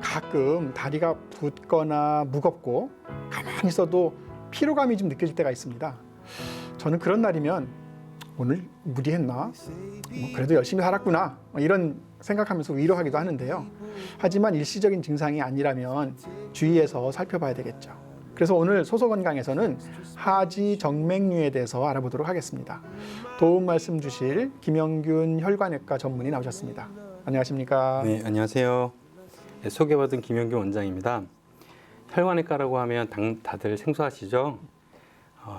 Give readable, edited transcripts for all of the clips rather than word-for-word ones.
가끔 다리가 붓거나 무겁고 가만히 있어도 피로감이 좀 느껴질 때가 있습니다. 저는 그런 날이면 오늘 무리했나? 그래도 열심히 살았구나. 이런 생각하면서 위로하기도 하는데요. 하지만 일시적인 증상이 아니라면 주의해서 살펴봐야 되겠죠. 그래서 오늘 소소건강에서는 하지 정맥류에 대해서 알아보도록 하겠습니다. 도움 말씀 주실 김영균 혈관외과 전문의 나오셨습니다. 안녕하십니까? 네, 안녕하세요. 네, 소개받은 김영균 원장입니다. 혈관외과라고 하면 다들 생소하시죠?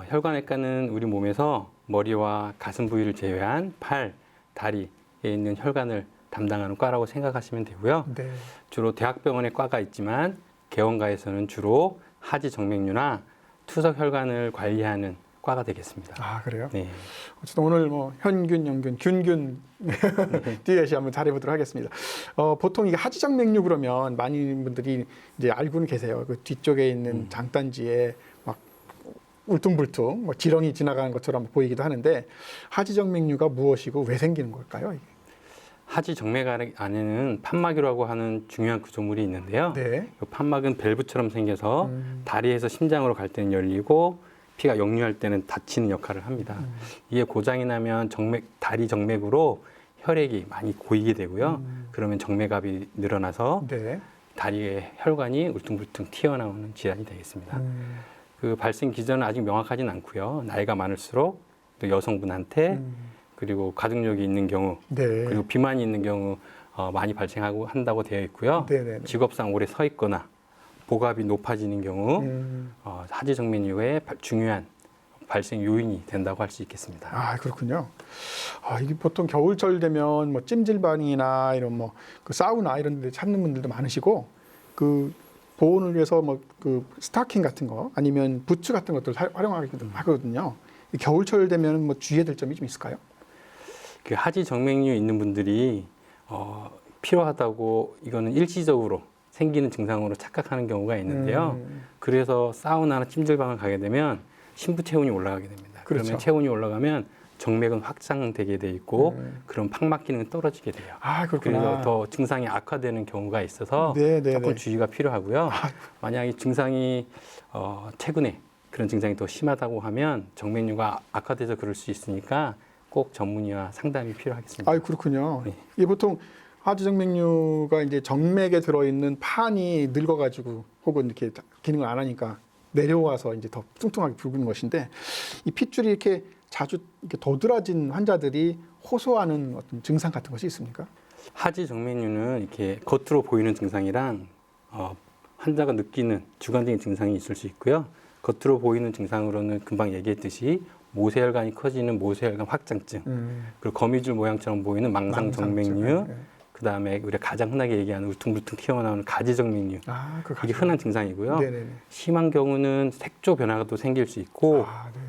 혈관외과는 우리 몸에서 머리와 가슴 부위를 제외한 팔, 다리에 있는 혈관을 담당하는 과라고 생각하시면 되고요. 네. 주로 대학병원에 과가 있지만 개원가에서는 주로 하지 정맥류나 투석 혈관을 관리하는 과가 되겠습니다. 아, 그래요? 네. 어쨌든 오늘 뭐 현균, 영균, 균균 듀엣이 한번 잘해보도록 하겠습니다. 보통 이게 하지정맥류 그러면 많은 분들이 이제 알고는 계세요. 그 뒤쪽에 있는 장단지에 막 울퉁불퉁 뭐 지렁이 지나가는 것처럼 보이기도 하는데 하지정맥류가 무엇이고 왜 생기는 걸까요? 이게? 하지 정맥 안에는 판막이라고 하는 중요한 구조물이 있는데요. 네. 이 판막은 밸브처럼 생겨서 다리에서 심장으로 갈 때는 열리고 피가 역류할 때는 닫히는 역할을 합니다. 이게 고장이 나면 다리 정맥으로 혈액이 많이 고이게 되고요. 그러면 정맥압이 늘어나서 네. 다리의 혈관이 울퉁불퉁 튀어나오는 질환이 되겠습니다. 그 발생 기전은 아직 명확하진 않고요. 나이가 많을수록 또 여성분한테 그리고 가족력이 있는 경우, 네. 그리고 비만이 있는 경우 많이 발생하고 한다고 되어 있고요. 네네네. 직업상 오래 서 있거나 복압이 높아지는 경우 하지정맥류의 중요한 발생 요인이 된다고 할 수 있겠습니다. 아, 그렇군요. 이게 보통 겨울철 되면 뭐 찜질방이나 이런 뭐 그 사우나 이런 데 찾는 분들도 많으시고 그 보온을 위해서 뭐 그 스타킹 같은 거 아니면 부츠 같은 것들 활용하기도 하거든요. 이 겨울철 되면 뭐 주의해야 될 점이 좀 있을까요? 그 하지정맥류 있는 분들이 필요하다고 이거는 일시적으로 생기는 증상으로 착각하는 경우가 있는데요. 그래서 사우나나 찜질방을 가게 되면 심부 체온이 올라가게 됩니다. 그렇죠. 그러면 체온이 올라가면 정맥은 확장되게 돼 있고 그런 판막 기능은 떨어지게 돼요. 아, 그렇구나. 그래서 더 증상이 악화되는 경우가 있어서 네네네. 조금 주의가 필요하고요. 만약 이 증상이 최근에 그런 증상이 더 심하다고 하면 정맥류가 악화돼서 그럴 수 있으니까 꼭 전문의와 상담이 필요하겠습니다. 아, 그렇군요. 네. 이게 보통 하지정맥류가 이제 정맥에 들어있는 판이 늙어가지고 혹은 이렇게 기능을 안 하니까 내려와서 이제 더 뚱뚱하게 붉은 것인데 이 핏줄이 이렇게 자주 이렇게 도드라진 환자들이 호소하는 어떤 증상 같은 것이 있습니까? 하지정맥류는 이렇게 겉으로 보이는 증상이랑 환자가 느끼는 주관적인 증상이 있을 수 있고요. 겉으로 보이는 증상으로는 금방 얘기했듯이 모세혈관이 커지는 모세혈관 확장증, 그리고 거미줄 모양처럼 보이는 망상정맥류, 네. 그다음에 우리가 가장 흔하게 얘기하는 울퉁불퉁 튀어나오는 가지정맥류. 이게 흔한 증상이고요. 네네네. 심한 경우는 색조 변화도 생길 수 있고,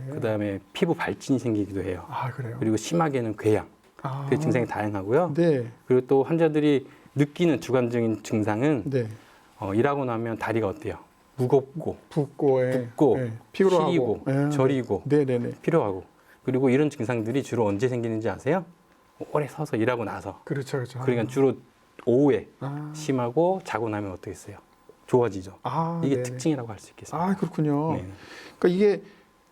네. 그다음에 피부 발진이 생기기도 해요. 그래요? 그리고 심하게는 궤양. 그 증상이 다양하고요. 네. 그리고 또 환자들이 느끼는 주관적인 증상은 네. 일하고 나면 다리가 어때요? 무겁고, 붓고, 붓고, 피로하고, 시리고, 저리고, 네네네. 필요하고. 그리고 이런 증상들이 주로 언제 생기는지 아세요? 오래 서서 일하고 나서. 그렇죠, 그렇죠. 그러니까 주로 오후에 아. 심하고 자고 나면 어떻겠어요? 좋아지죠. 이게 네네. 특징이라고 할 수 있겠습니다. 그렇군요. 네. 그러니까 이게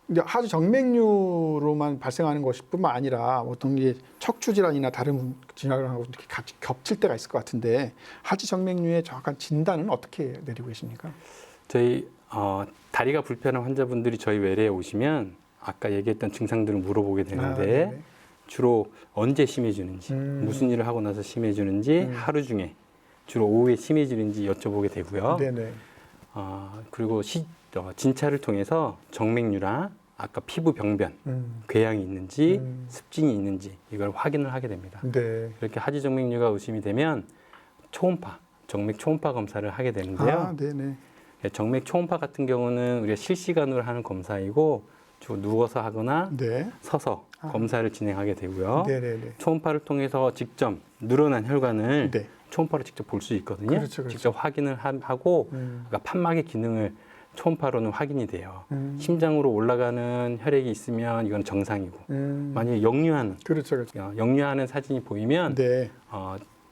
이제 하지정맥류로만 발생하는 것뿐만 아니라 보통 이게 척추질환이나 다른 질환하고 이렇게 같이 겹칠 때가 있을 것 같은데 하지정맥류의 정확한 진단은 어떻게 내리고 계십니까? 저희 다리가 불편한 환자분들이 저희 외래에 오시면 아까 얘기했던 증상들을 물어보게 되는데 네네. 주로 언제 심해지는지, 무슨 일을 하고 나서 심해지는지, 하루 중에 주로 오후에 심해지는지 여쭤보게 되고요. 네네. 그리고 진찰을 통해서 정맥류나 아까 피부 병변, 궤양이 있는지, 습진이 있는지 이걸 확인을 하게 됩니다. 네. 이렇게 하지정맥류가 의심이 되면 정맥 초음파 검사를 하게 되는데요. 네네. 정맥 초음파 같은 경우는 우리가 실시간으로 하는 검사이고 주로 누워서 하거나 네. 서서 검사를 진행하게 되고요. 네네네. 초음파를 통해서 직접 늘어난 혈관을 네. 초음파로 직접 볼 수 있거든요. 그렇죠. 직접 확인을 하고 그러니까 판막의 기능을 초음파로는 확인이 돼요. 심장으로 올라가는 혈액이 있으면 이건 정상이고 만약에 역류하는 그렇죠. 역류하는 사진이 보이면 네.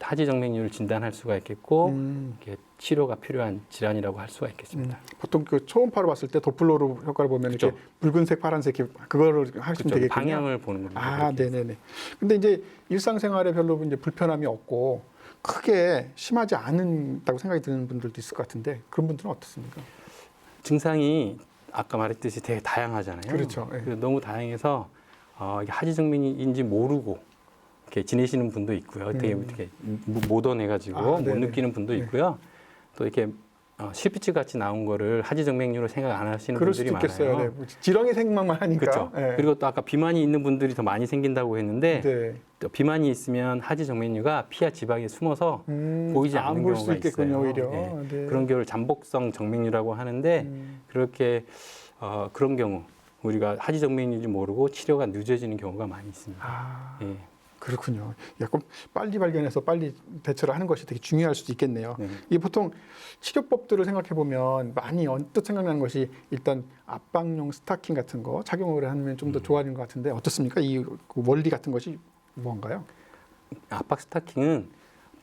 하지 정맥류를 진단할 수가 있겠고 이렇게 치료가 필요한 질환이라고 할 수가 있겠습니다. 보통 그 초음파로 봤을 때 도플러로 효과를 보면 그렇죠. 이렇게 붉은색, 파란색 그거를 하시면 그렇죠. 되겠군요. 방향을 보는 겁니다. 아, 그렇게. 네네네. 근데 이제 일상생활에 별로 이제 불편함이 없고 크게 심하지 않다고 생각이 드는 분들도 있을 것 같은데 그런 분들은 어떻습니까? 증상이 아까 말했듯이 되게 다양하잖아요. 그렇죠. 예. 그래서 너무 다양해서 이게 하지정맥인지 모르고 이렇게 지내시는 분도 있고요. 되게 모던해가지고 아, 못 네네. 느끼는 분도 네. 있고요. 또 이렇게 실핏줄 같이 나온 거를 하지정맥류로 생각 안 하시는 그럴 분들이 수도 있겠어요. 많아요. 네. 지렁이 생각만 하니까. 그렇죠. 예. 그리고 또 아까 비만이 있는 분들이 더 많이 생긴다고 했는데 네. 또 비만이 있으면 하지정맥류가 피하 지방에 숨어서 보이지 안 않는 볼 수 경우가 있겠군요, 있어요. 오히려. 예. 네. 그런 경우를 잠복성 정맥류라고 하는데 그렇게 그런 경우 우리가 하지정맥류인지 모르고 치료가 늦어지는 경우가 많이 있습니다. 아, 예. 그렇군요. 약간 빨리 발견해서 빨리 대처를 하는 것이 되게 중요할 수도 있겠네요. 네. 이게 보통 치료법들을 생각해 보면 많이 언뜻 생각나는 것이 일단 압박용 스타킹 같은 거 착용을 하면 좀 더 좋아지는 것 같은데 어떻습니까? 그 원리 같은 것이 뭔가요? 압박 스타킹은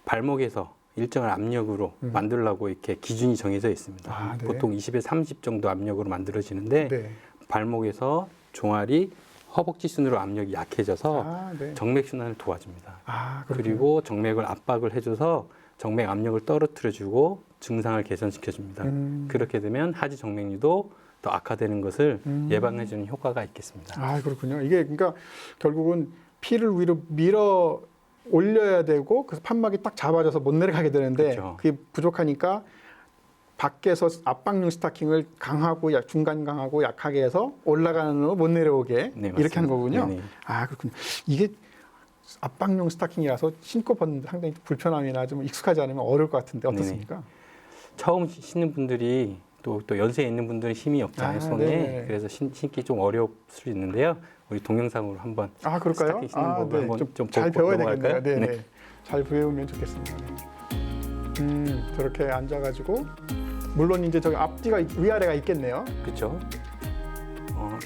발목에서 일정한 압력으로 만들려고 이렇게 기준이 정해져 있습니다. 아, 네. 보통 20에 30 정도 압력으로 만들어지는데 네. 발목에서 종아리, 허벅지 순으로 압력이 약해져서 아, 네. 정맥 순환을 도와줍니다. 아, 그렇군요. 그리고 정맥을 압박을 해줘서 정맥 압력을 떨어뜨려주고 증상을 개선시켜줍니다. 그렇게 되면 하지 정맥류도 더 악화되는 것을 예방해주는 효과가 있겠습니다. 아, 그렇군요. 이게 그러니까 결국은 피를 위로 밀어 올려야 되고 그래서 판막이 딱 잡아져서 못 내려가게 되는데 그렇죠. 그게 부족하니까 밖에서 압박용 스타킹을 강하고 중간 강하고 약하게 해서 올라가는 로 못 내려오게 네, 이렇게 하는 맞습니다. 거군요. 네네. 아, 그렇군요. 이게 압박용 스타킹이라서 신고 벗는데 상당히 불편함이나 좀 익숙하지 않으면 어려울 것 같은데 어떻습니까? 처음 신는 분들이 또 연세에 있는 분들은 힘이 없잖아요, 아, 손에. 네네. 그래서 신기 좀 어려울 수 있는데요. 우리 동영상으로 한번 아, 그럴까요? 스타킹 신는 법을 한번 좀 잘 보고 배워야 넘어갈까요? 되겠네요. 네, 네. 잘 배우면 좋겠습니다. 저렇게 앉아가지고 물론 이제 저기 앞뒤가 위아래가 있겠네요. 그렇죠.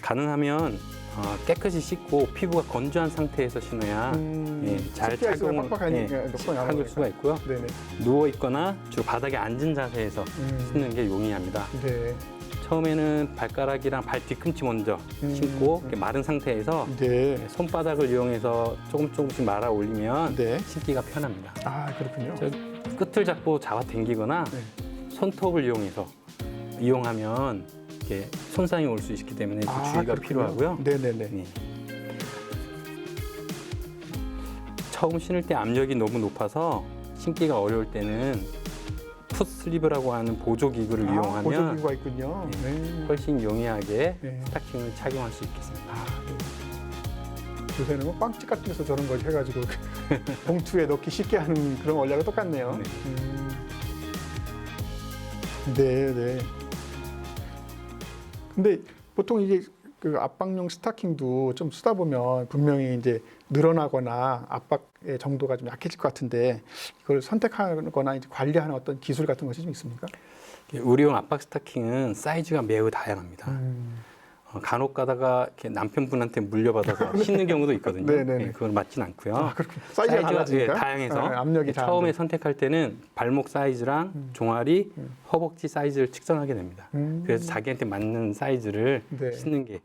가능하면 깨끗이 씻고 피부가 건조한 상태에서 신어야 잘 습기가 있으면 착용을 빡빡하니까 몇 번이 안 할 수가 있고요. 네네. 누워 있거나 주로 바닥에 앉은 자세에서 신는 게 용이합니다. 네. 처음에는 발가락이랑 발 뒤꿈치 먼저 신고 이렇게 마른 상태에서 네. 손바닥을 이용해서 조금씩 말아 올리면 네. 신기가 편합니다. 아, 그렇군요. 저 끝을 잡고 잡아당기거나 네. 손톱을 이용하면 이렇게 손상이 올 수 있기 때문에 좀 주의가 그렇군요. 필요하고요. 네네네. 네. 처음 신을 때 압력이 너무 높아서 신기가 어려울 때는 풋슬리브라고 하는 보조기구를 이용하면 보조기구가 있군요. 네. 네. 훨씬 용이하게 네. 스타킹을 착용할 수 있겠습니다. 아, 네. 요새는 뭐 빵집 같은 데서 저런 거 해가지고 봉투에 넣기 쉽게 하는 그런 원리가 똑같네요. 네. 네, 네. 근데 보통 이게 그 압박용 스타킹도 좀 쓰다 보면 분명히 이제 늘어나거나 압박의 정도가 좀 약해질 것 같은데 이걸 선택하거나 이제 관리하는 어떤 기술 같은 것이 좀 있습니까? 의료용 압박 스타킹은 사이즈가 매우 다양합니다. 간혹 가다가 이렇게 남편분한테 물려받아서 신는 경우도 있거든요. 네네네. 네, 그건 맞진 않고요. 아, 그렇군요. 사이즈가 달라지니까? 다양해서 압력이 처음에 선택할 때는 발목 사이즈랑 종아리, 허벅지 사이즈를 측정하게 됩니다. 그래서 자기한테 맞는 사이즈를 네. 신는 게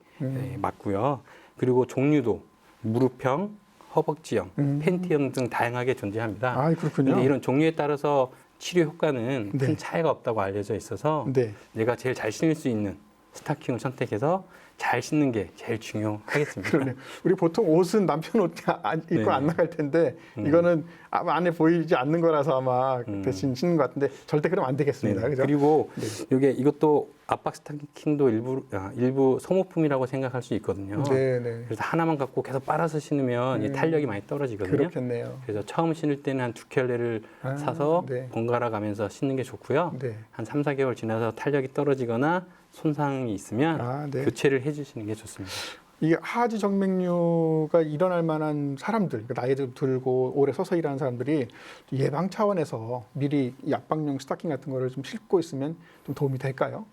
맞고요. 그리고 종류도 무릎형, 허벅지형, 팬티형 등 다양하게 존재합니다. 아, 그렇군요. 근데 이런 종류에 따라서 치료 효과는 네. 큰 차이가 없다고 알려져 있어서 네. 내가 제일 잘 신을 수 있는 스타킹을 선택해서 잘 신는 게 제일 중요하겠습니다. 그러네요. 우리 보통 옷은 남편 옷 입고 네네. 안 나갈 텐데 이거는 안에 보이지 않는 거라서 아마 대신 신는 것 같은데 절대 그러면 안 되겠습니다. 네. 그죠? 그리고 네. 이것도 압박 스타킹도 일부 소모품이라고 생각할 수 있거든요. 네, 네. 그래서 하나만 갖고 계속 빨아서 신으면 이 탄력이 많이 떨어지거든요. 그렇겠네요. 그래서 처음 신을 때는 한 2켤레를 사서 네. 번갈아 가면서 신는 게 좋고요. 네. 한 3, 4개월 지나서 탄력이 떨어지거나 손상이 있으면 네. 교체를 해주시는 게 좋습니다. 이게 하지 정맥류가 일어날 만한 사람들, 그러니까 나이 들고 오래 서서 일하는 사람들이 예방 차원에서 미리 이 압박용 스타킹 같은 거를 좀 신고 있으면 좀 도움이 될까요?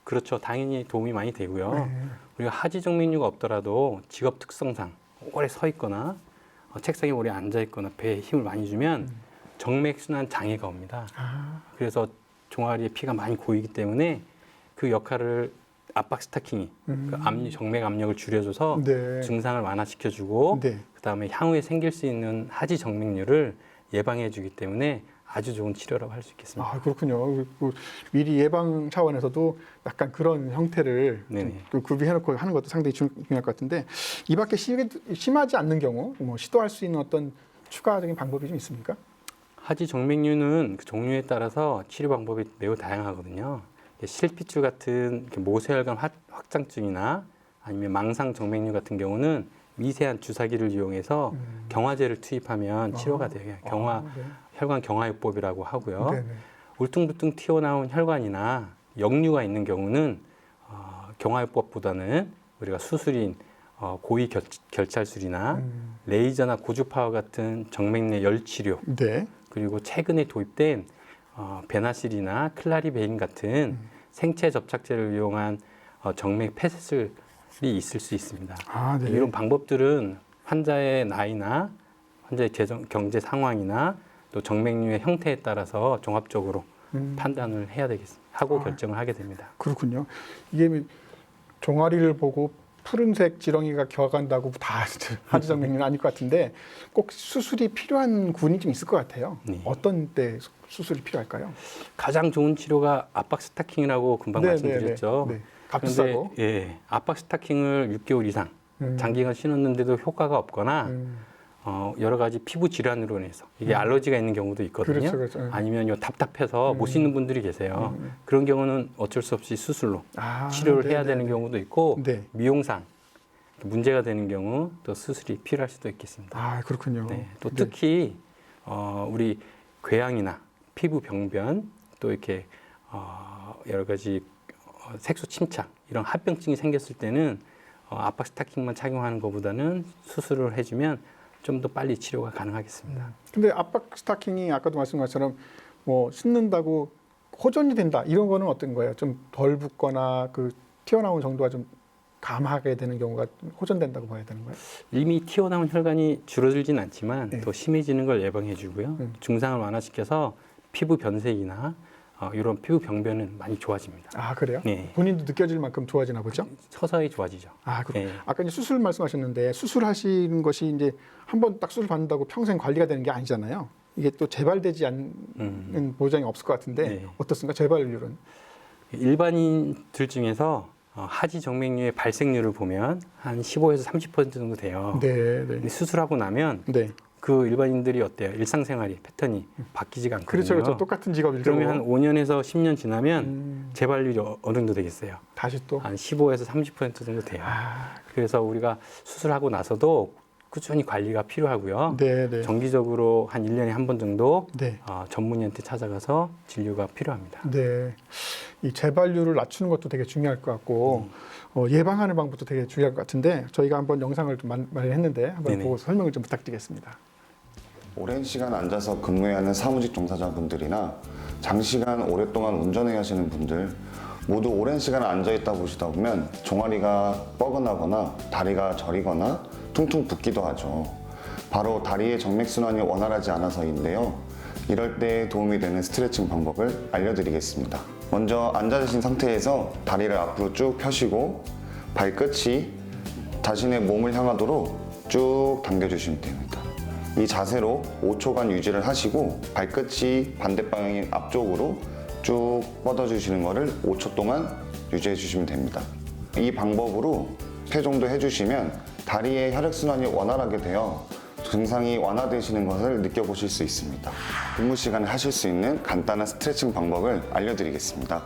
그렇죠. 당연히 도움이 많이 되고요. 네. 우리가 하지 정맥류가 없더라도 직업 특성상 오래 서 있거나 책상에 오래 앉아 있거나 배에 힘을 많이 주면 정맥순환 장애가 옵니다. 아, 그래서 종아리에 피가 많이 고이기 때문에 그 역할을 압박 스타킹이 그 정맥 압력을 줄여줘서 네. 증상을 완화시켜주고 네. 그다음에 향후에 생길 수 있는 하지 정맥류를 예방해주기 때문에 아주 좋은 치료라고 할 수 있겠습니다. 아, 그렇군요. 그 미리 예방 차원에서도 약간 그런 형태를 네네. 좀 구비해놓고 하는 것도 상당히 중요할 것 같은데 이 밖에 심하지 않는 경우 뭐 시도할 수 있는 어떤 추가적인 방법이 좀 있습니까? 하지 정맥류는 그 종류에 따라서 치료 방법이 매우 다양하거든요. 실핏줄 같은 이렇게 모세혈관 확장증이나 아니면 망상 정맥류 같은 경우는 미세한 주사기를 이용해서 경화제를 투입하면 치료가 돼요. 네. 혈관 경화요법이라고 하고요. 네네. 울퉁불퉁 튀어나온 혈관이나 역류가 있는 경우는 경화요법보다는 우리가 수술인 고위 결찰술이나 레이저나 고주파와 같은 정맥 내 열치료 네. 그리고 최근에 도입된 베나실이나 클라리베인 같은 생체 접착제를 이용한 정맥 폐쇄술이 있을 수 있습니다. 아, 네. 이런 방법들은 환자의 나이나 환자의 경제 상황이나 또 정맥류의 형태에 따라서 종합적으로 판단을 해야 되겠습니다. 하고 결정을 하게 됩니다. 그렇군요. 이게 종아리를 보고 푸른색 지렁이가 기어간다고 다 하지정맥류는 아닐 것 같은데 꼭 수술이 필요한 군이 좀 있을 것 같아요. 네. 어떤 때 수술이 필요할까요? 가장 좋은 치료가 압박 스타킹이라고 금방 말씀드렸죠. 네. 값도 싸고. 예, 압박 스타킹을 6개월 이상 장기간 신었는데도 효과가 없거나 여러 가지 피부 질환으로 인해서 이게 알러지가 있는 경우도 있거든요. 그렇죠. 아니면 답답해서 못 씻는 분들이 계세요. 그런 경우는 어쩔 수 없이 수술로 치료를 해야 되는 경우도 있고 네. 미용상 문제가 되는 경우 또 수술이 필요할 수도 있겠습니다. 아, 그렇군요. 네, 또 특히 우리 궤양이나 피부 병변 또 이렇게 여러 가지 색소 침착 이런 합병증이 생겼을 때는 압박 스타킹만 착용하는 것보다는 수술을 해주면 좀 더 빨리 치료가 가능하겠습니다. 근데 압박 스타킹이 아까도 말씀한 것처럼 뭐 신는다고 호전이 된다 이런 거는 어떤 거예요? 좀 덜 붓거나 그 튀어나온 정도가 좀 감하게 되는 경우가 호전된다고 봐야 되는 거예요? 이미 튀어나온 혈관이 줄어들진 않지만 네. 더 심해지는 걸 예방해주고요. 증상을 완화시켜서 피부 변색이나 이런 피부 병변은 많이 좋아집니다. 아, 그래요? 네. 본인도 느껴질 만큼 좋아지나 보죠? 서서히 좋아지죠. 아, 네. 아까 이제 수술 말씀하셨는데 수술하시는 것이 이제 한 번 딱 수술 받는다고 평생 관리가 되는 게 아니잖아요. 이게 또 재발되지 않는 보장이 없을 것 같은데 네. 어떻습니까? 재발률은? 일반인들 중에서 하지 정맥류의 발생률을 보면 한 15에서 30% 정도 돼요. 네, 근데 네. 수술하고 나면 네. 그 일반인들이 어때요? 일상생활이 패턴이 바뀌지가 않거든요. 그렇죠, 그렇죠. 똑같은 직업일 그러면 거고. 한 5년에서 10년 지나면 재발률이 어느 정도 되겠어요? 다시 또. 한 15에서 30% 정도 돼요. 아, 그래서 우리가 수술하고 나서도 꾸준히 관리가 필요하고요. 네, 네. 정기적으로 한 1년에 한 번 정도 네. 전문의한테 찾아가서 진료가 필요합니다. 네. 이 재발률을 낮추는 것도 되게 중요할 것 같고 예방하는 방법도 되게 중요할 것 같은데 저희가 한번 영상을 좀 마련했는데 한번 네네. 보고 설명을 좀 부탁드리겠습니다. 오랜 시간 앉아서 근무해야 하는 사무직 종사자분들이나 장시간 오랫동안 운전해야 하시는 분들 모두 오랜 시간 앉아있다 보시다 보면 종아리가 뻐근하거나 다리가 저리거나 퉁퉁 붓기도 하죠. 바로 다리의 정맥순환이 원활하지 않아서인데요. 이럴 때 도움이 되는 스트레칭 방법을 알려드리겠습니다. 먼저 앉아 계신 상태에서 다리를 앞으로 쭉 펴시고 발끝이 자신의 몸을 향하도록 쭉 당겨주시면 됩니다. 이 자세로 5초간 유지를 하시고 발끝이 반대 방향인 앞쪽으로 쭉 뻗어주시는 것을 5초 동안 유지해 주시면 됩니다. 이 방법으로 10회 정도 해주시면 다리의 혈액순환이 원활하게 되어 증상이 완화되시는 것을 느껴보실 수 있습니다. 근무 시간에 하실 수 있는 간단한 스트레칭 방법을 알려드리겠습니다.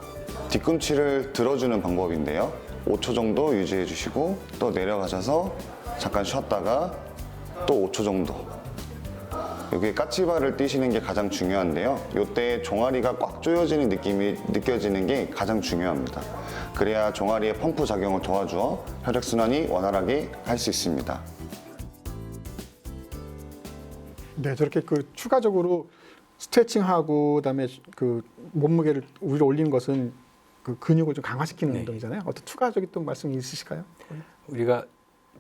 뒤꿈치를 들어주는 방법인데요. 5초 정도 유지해 주시고 또 내려가셔서 잠깐 쉬었다가 또 5초 정도. 여기 까치발을 뛰시는 게 가장 중요한데요. 이때 종아리가 꽉 조여지는 느낌이 느껴지는 게 가장 중요합니다. 그래야 종아리의 펌프 작용을 도와주어 혈액순환이 원활하게 할 수 있습니다. 네, 저렇게 그 추가적으로 스트레칭하고 그다음에 그 몸무게를 위로 올리는 것은 그 근육을 좀 강화시키는 네. 운동이잖아요. 어떤 추가적인 또 말씀이 있으실까요? 우리가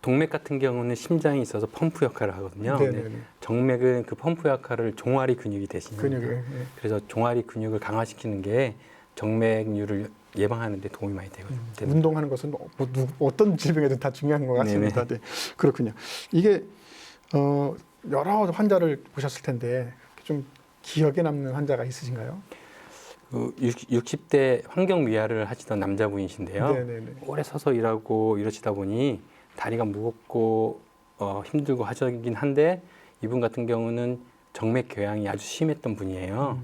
동맥 같은 경우는 심장이 있어서 펌프 역할을 하거든요. 네네네. 근데 정맥은 그 펌프 역할을 종아리 근육이 대신합니다. 근육에. 예. 그래서 종아리 근육을 강화시키는 게 정맥류를 예방하는 데 도움이 많이 되거든요. 운동하는 것은 어떤 질병에든 다 중요한 것 같습니다. 네. 그렇군요. 이게 여러 환자를 보셨을 텐데 좀 기억에 남는 환자가 있으신가요? 60대 환경 미화를 하시던 남자분이신데요. 네네네. 오래 서서 일하고 이러시다 보니 다리가 무겁고 힘들고 하시긴 한데 이분 같은 경우는 정맥 교양이 아주 심했던 분이에요.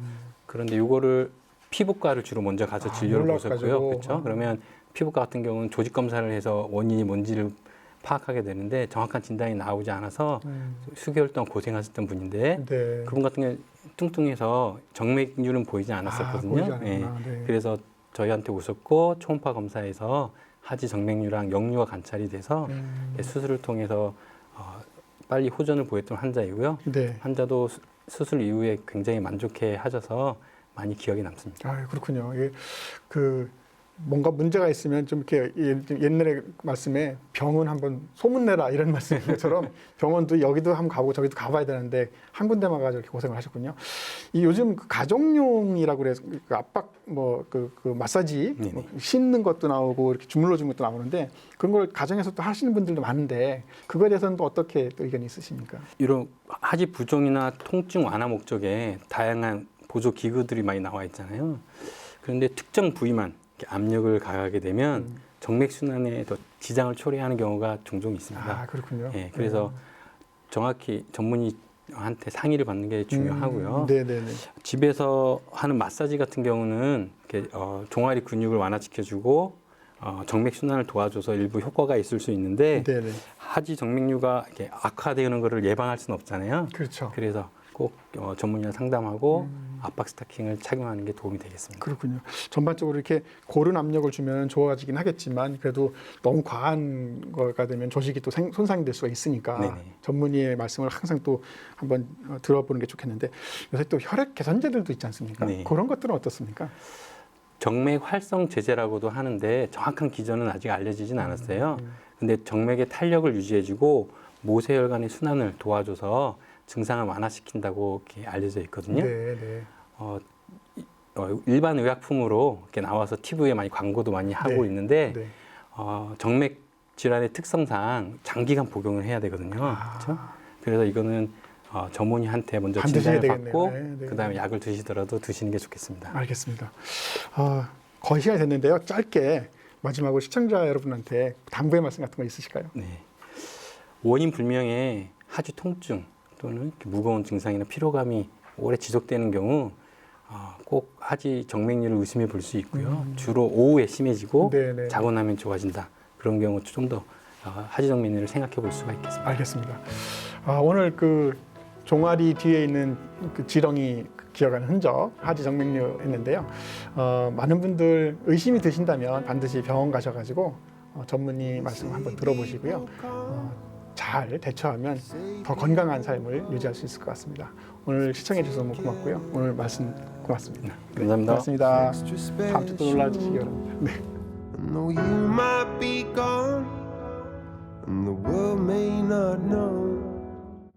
그런데 이거를 피부과를 주로 먼저 가서 진료를 보셨고요. 그렇죠? 그러면 피부과 같은 경우는 조직 검사를 해서 원인이 뭔지를 파악하게 되는데 정확한 진단이 나오지 않아서 수개월 동안 고생하셨던 분인데 네. 그분 같은 경우 뚱뚱해서 정맥류는 보이지 않았었거든요. 보이지 않았구나. 네. 그래서 저희한테 오셨고 초음파 검사에서 하지 정맥류랑 역류가 관찰이 돼서 수술을 통해서 빨리 호전을 보였던 환자이고요. 네. 환자도 수술 이후에 굉장히 만족해 하셔서 많이 기억에 남습니다. 아, 그렇군요. 이게 뭔가 문제가 있으면 좀 이렇게 옛날에 말씀에 병원 한번 소문내라 이런 말씀인 것처럼 병원도 여기도 한번 가보고 저기도 가봐야 되는데 한 군데만 가서 이렇게 고생을 하셨군요. 이 요즘 그 가정용이라고 그래서 그 압박 그 마사지 뭐 씻는 것도 나오고 이렇게 주물러 주는 것도 나오는데 그런 걸 가정에서 또 하시는 분들도 많은데 그거에 대해서는 또 어떻게 또 의견이 있으십니까? 이런 하지 부종이나 통증 완화 목적에 다양한 보조 기구들이 많이 나와 있잖아요. 그런데 특정 부위만 이렇게 압력을 가하게 되면 정맥 순환에 더 지장을 초래하는 경우가 종종 있습니다. 아, 그렇군요. 예, 그래서 정확히 전문의한테 상의를 받는 게 중요하고요. 네네네. 집에서 하는 마사지 같은 경우는 이렇게 종아리 근육을 완화시켜주고 정맥 순환을 도와줘서 일부 효과가 있을 수 있는데 네네. 하지 정맥류가 이렇게 악화되는 것을 예방할 수는 없잖아요. 그렇죠. 그래서 꼭 전문의와 상담하고 압박 스타킹을 착용하는 게 도움이 되겠습니다. 그렇군요. 전반적으로 이렇게 고른 압력을 주면 좋아지긴 하겠지만 그래도 너무 과한 거가 되면 조직이 또 손상이 될 수가 있으니까 네네. 전문의의 말씀을 항상 또 한번 들어보는 게 좋겠는데 요새 또 혈액 개선제들도 있지 않습니까? 네. 그런 것들은 어떻습니까? 정맥 활성 제제라고도 하는데 정확한 기전은 아직 알려지진 않았어요. 근데 정맥의 탄력을 유지해주고 모세혈관의 순환을 도와줘서 증상을 완화시킨다고 이렇게 알려져 있거든요. 네. 일반 의약품으로 이렇게 나와서 TV에 많이 광고도 많이 하고 네. 있는데 네. 정맥 질환의 특성상 장기간 복용을 해야 되거든요. 그렇죠? 그래서 이거는 전문의한테 먼저 반드시 진단을 해야 받고 되겠네요. 네. 그다음에 약을 드시더라도 드시는 게 좋겠습니다. 알겠습니다. 거의 시간이 됐는데요. 짧게 마지막으로 시청자 여러분한테 당부의 말씀 같은 거 있으실까요? 네. 원인 불명의 하지 통증 또는 이렇게 무거운 증상이나 피로감이 오래 지속되는 경우 꼭 하지 정맥류를 의심해 볼 수 있고요. 주로 오후에 심해지고 네네. 자고 나면 좋아진다. 그런 경우 좀 더 하지 정맥류를 생각해 볼 수가 있겠습니다. 알겠습니다. 오늘 그 종아리 뒤에 있는 그 지렁이 기어가는 흔적 하지 정맥류 했는데요. 많은 분들 의심이 드신다면 반드시 병원 가셔가지고 전문의 말씀 한번 들어보시고요. 잘 대처하면 더 건강한 삶을 유지할 수 있을 것 같습니다. 오늘 시청해 주셔서 너무 고맙고요. 오늘 말씀 고맙습니다. 감사합니다. 고맙습니다. 다음 주도 놀러 주시기 바랍니다. 네. Though you might be gone and the world may not know